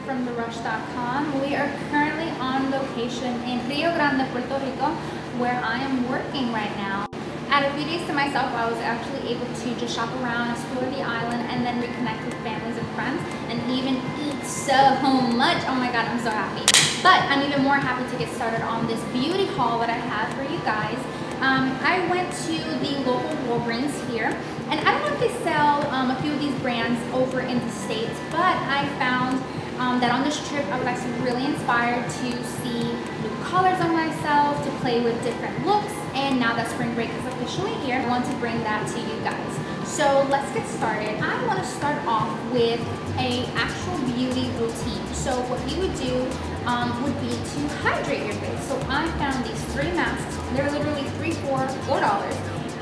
from therush.com. We are currently on location in Rio Grande, Puerto Rico, where I am working right now. At a few days to myself, I was actually able to just shop around, explore the island, and then reconnect with families and friends, and even eat so much. Oh my god, I'm so happy. But I'm even more happy to get started on this beauty haul that I have for you guys. I went to the local Walgreens here, and I don't know if they sell a few of these brands over in the States, but I found that on this trip I was actually really inspired to see new colors on myself, to play with different looks, and now that spring break is officially here, I want to bring that to you guys. So let's get started. I want to start off with an actual beauty routine. So what you would do would be to hydrate your face. So I found these 3 masks. They're literally $3 for $4.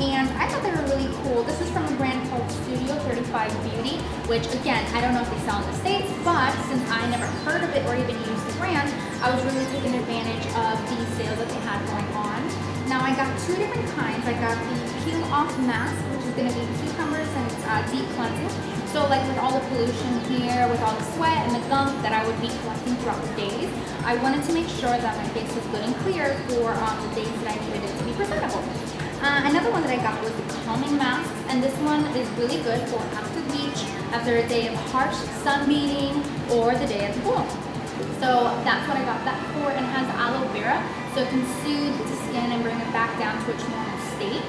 And I thought they were really cool. This is from a brand called Studio 35 Beauty, which again, I don't know if they sell in the States, but since I never heard of it or even used the brand, I was really taking advantage of the sales that they had going on. Now I got 2 different kinds. I got the peel off mask, which is going to be cucumbers, and it's deep cleansing. So like with all the pollution here, with all the sweat and the gunk that I would be collecting throughout the days, I wanted to make sure that my face was good and clear for the days that I needed it to be presentable. Another one that I got was the calming mask, and this one is really good for after the beach, after a day of harsh sunbathing, or the day at the pool. So that's what I got that for, and it has aloe vera, so it can soothe the skin and bring it back down to its normal state.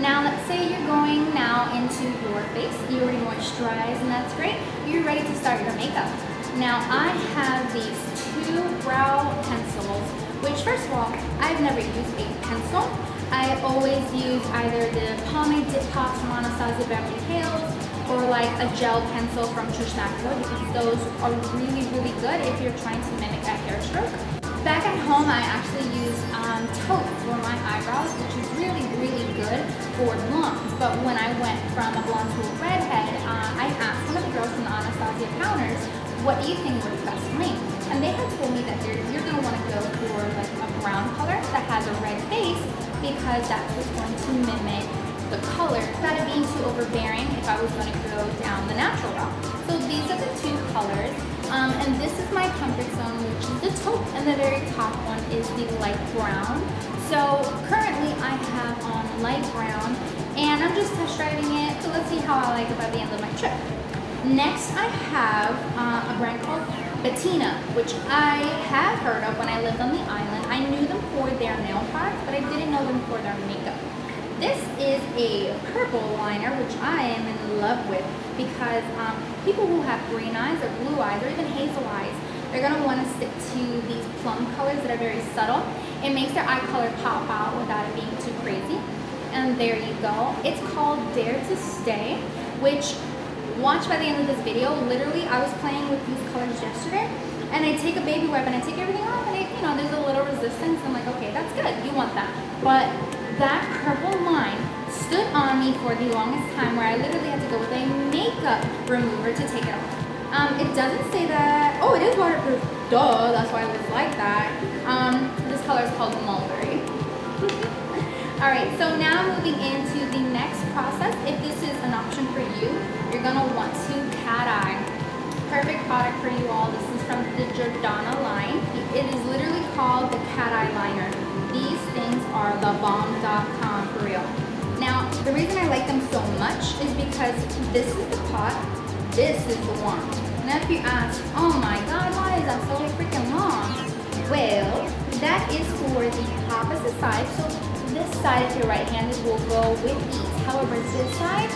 Now let's say you're going now into your face, you already moisturized, and that's great. You're ready to start your makeup. Now I have these 2 brow pencils, which first of all, I've never used a pencil. I always use either the pomade dip pops from Anastasia Beverly Hills or like a gel pencil from Trish McEvoy, because those are really, really good if you're trying to mimic a hair stroke. Back at home, I actually use taupe for my eyebrows, which is really, really good for blondes. But when I went from a blonde to a redhead, I asked one of the girls from the Anastasia counters, what do you think works best for me? And they had told me that you're going to want to go for like a brown color that has a red face, because that's what's going to mimic the color without it being too overbearing if I was going to go down the natural route. So these are the 2 colors, and this is my comfort zone, which is the taupe, and the very top one is the light brown. So currently I have on light brown, and I'm just test driving it, so let's see how I like it by the end of my trip. Next I have a brand called Bettina, which I have heard of when I lived on the island. I knew them for their nail products, but I didn't know them for their makeup. This is a purple liner, which I am in love with, because people who have green eyes or blue eyes or even hazel eyes, they're going to want to stick to these plum colors that are very subtle. It makes their eye color pop out without it being too crazy. And there you go. It's called Dare to Stay, which, watch by the end of this video, literally I was playing with these colors yesterday, and I take a baby wipe and I take everything off, and there's a little resistance. I'm like, okay, that's good, you want that. But that purple line stood on me for the longest time, where I literally had to go with a makeup remover to take it off. It doesn't say that, oh, it is waterproof, duh, that's why it was like that. This color is called Mullbery. Alright, so now moving into the next process. If this is an option for you, you're going to want to cat eye. Perfect product for you all. This is from the JORDANA line. It is literally called the cat eye liner. These things are the bomb.com for real. Now, the reason I like them so much is because this is the pot, this is the wand. Now if you ask, oh my god, why is that so freaking long? Well, that is for the opposite side. So this side, if you're right-handed, will go with ease. However, this side,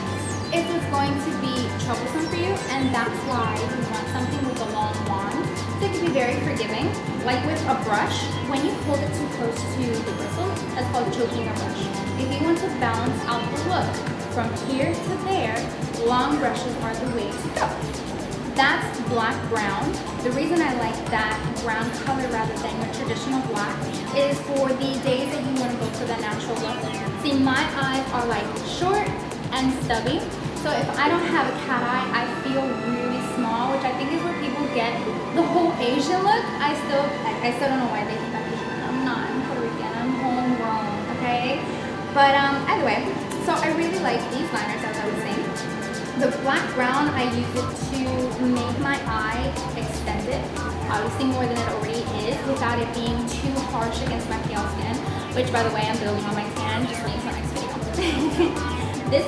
it is going to be troublesome for you, and that's why you want something with a long wand. So it can be very forgiving. Like with a brush, when you hold it too close to the bristle, that's called choking a brush. If you want to balance out the look from here to there, long brushes are the way to go. That's black-brown. The reason I like that brown color rather than your traditional black is for the days that you want to go for the natural look. See, my eyes are like short and stubby, so if I don't have a cat eye, I feel really small, which I think is where people get the whole Asian look. I still don't know why they think I'm Asian. I'm not. I'm Puerto Rican. I'm homegrown, okay? But either way, so I really like these liners, as I was saying. The black brown, I use it to make my eye extended, obviously more than it already is, without it being too harsh against my pale skin, which by the way, I'm building on my tan, just waiting for next video. This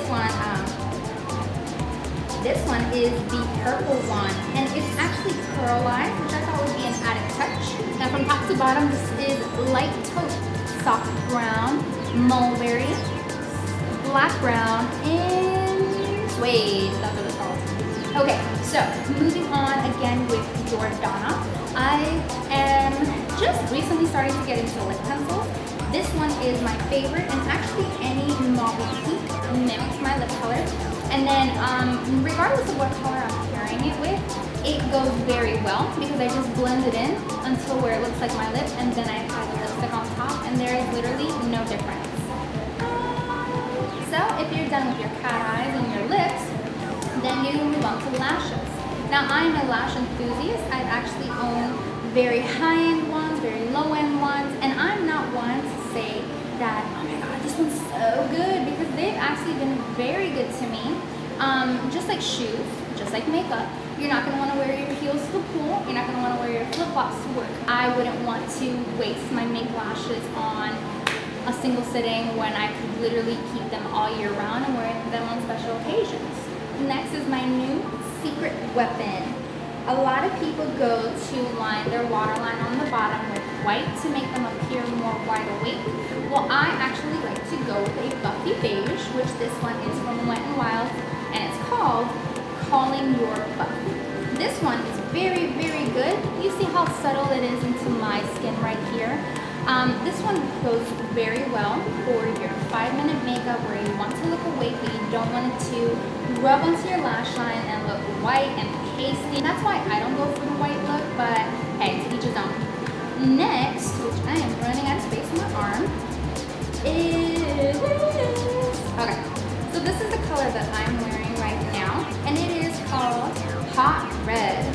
one is the purple one, and it's actually pearlized, which I thought would be an added touch. Now from top to bottom, this is light taupe, soft brown, mulberry, black brown, and suede. That's what it's called. Okay, so moving on again with Jordana. I am just recently starting to get into lip pencils. This one is my favorite, and actually any mauve pink mimics my lip color. And then regardless of what color I'm pairing it with, it goes very well because I just blend it in until where it looks like my lip, and then I apply the lipstick on top, and there is literally no difference. So if you're done with your cat eyes and your lips, then you move on to lashes. Now I'm a lash enthusiast. I've actually owned very high-end ones, very low-end ones, and I'm not one to say that, oh my god, this one's so good, because they've actually been very good to me. Just like shoes, just like makeup, you're not going to want to wear your heels to the pool, you're not going to want to wear your flip-flops to work. I wouldn't want to waste my mink lashes on a single sitting when I could literally keep them all year round and wear them on special occasions. Next is my new secret weapon. A lot of people go to line their waterline on the bottom with white to make them appear more wide awake. Well, I actually like to go with a buffy beige, which this one is from Wet n Wild, and it's called Calling Your Buff. This one is very, very good. You see how subtle it is into my skin right here. This one goes very well for your 5-minute makeup where you want to look awake but you don't want it to rub onto your lash line and look white and pasty. That's why I don't go for the white look, but hey, to each his own. Next, which I am running out of space on my arm, is, okay, so this is the color that I'm wearing right now, and it is called Hot Red.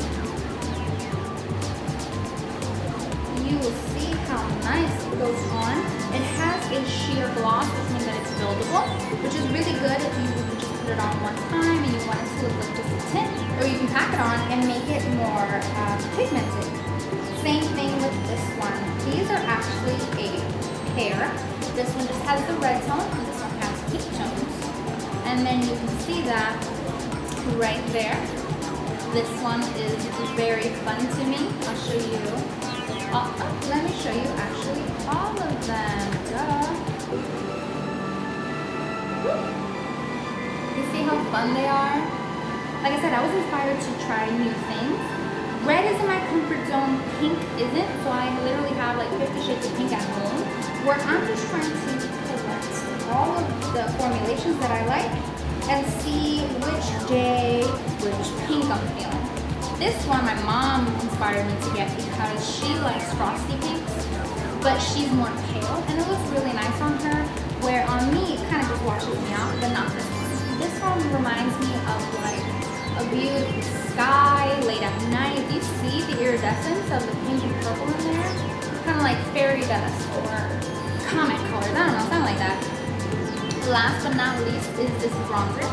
You will see how nice it goes on. It has a sheer gloss, which means that it's buildable, which is really good if you just put it on one time and you want it to look like just a tint, or you can pack it on and make it more pigmented. Same thing with this one. These are actually a pair. This one just has the red tone, and this one has pink tones. And then you can see that right there. This one is very fun to me. I'll show you. Let me show you actually all of them. Duh. You see how fun they are? Like I said, I was inspired to try new things. Red is in my comfort zone, pink isn't, so I literally have like 50 shades of pink at home, where I'm just trying to collect all of the formulations that I like and see which day, which pink I'm feeling. This one my mom inspired me to get because she likes frosty pinks, but she's more pale, and it looks really nice on her, where on me it kind of just washes me out, but not this one. This one reminds me of like a beautiful sky late at night. Do you see the iridescence of the pink and purple in there? Kind of like fairy dust or comet colors. I don't know, something like that. Last but not least is this bronzer.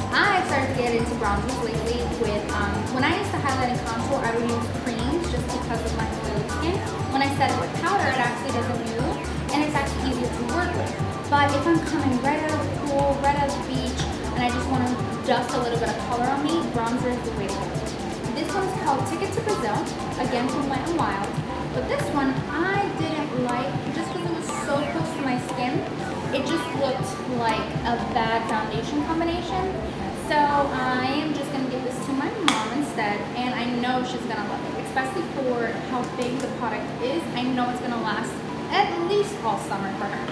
I started to get into bronzers lately with, when I used to highlight and contour, I would use creams just because of my oily skin. When I set it with powder, it actually doesn't move, and it's actually easier to work with. But if I'm coming right out of the pool, right out of the beach, and I just want to dust a little bit of color on me, bronzer is the way to go. This one's called Ticket to Brazil, again from Wet n Wild. But this one I didn't like just because it was so close to my skin. It just looked like a bad foundation combination. So I am just going to give this to my mom instead, and I know she's going to love it, especially for how big the product is. I know it's going to last at least all summer for her.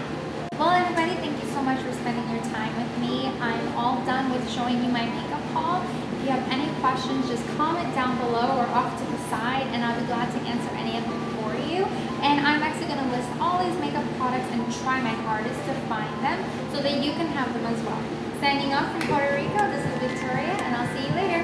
Well, everybody, thank you so much for spending your time with me. I'm all done with showing you my makeup haul. If you have any questions, just comment down below or off to the side, and I'll be glad to answer any of them for you. And I'm actually going to list all these makeup products and try my hardest to find them so that you can have them as well. Signing off from Puerto Rico, this is Victoria, and I'll see you later.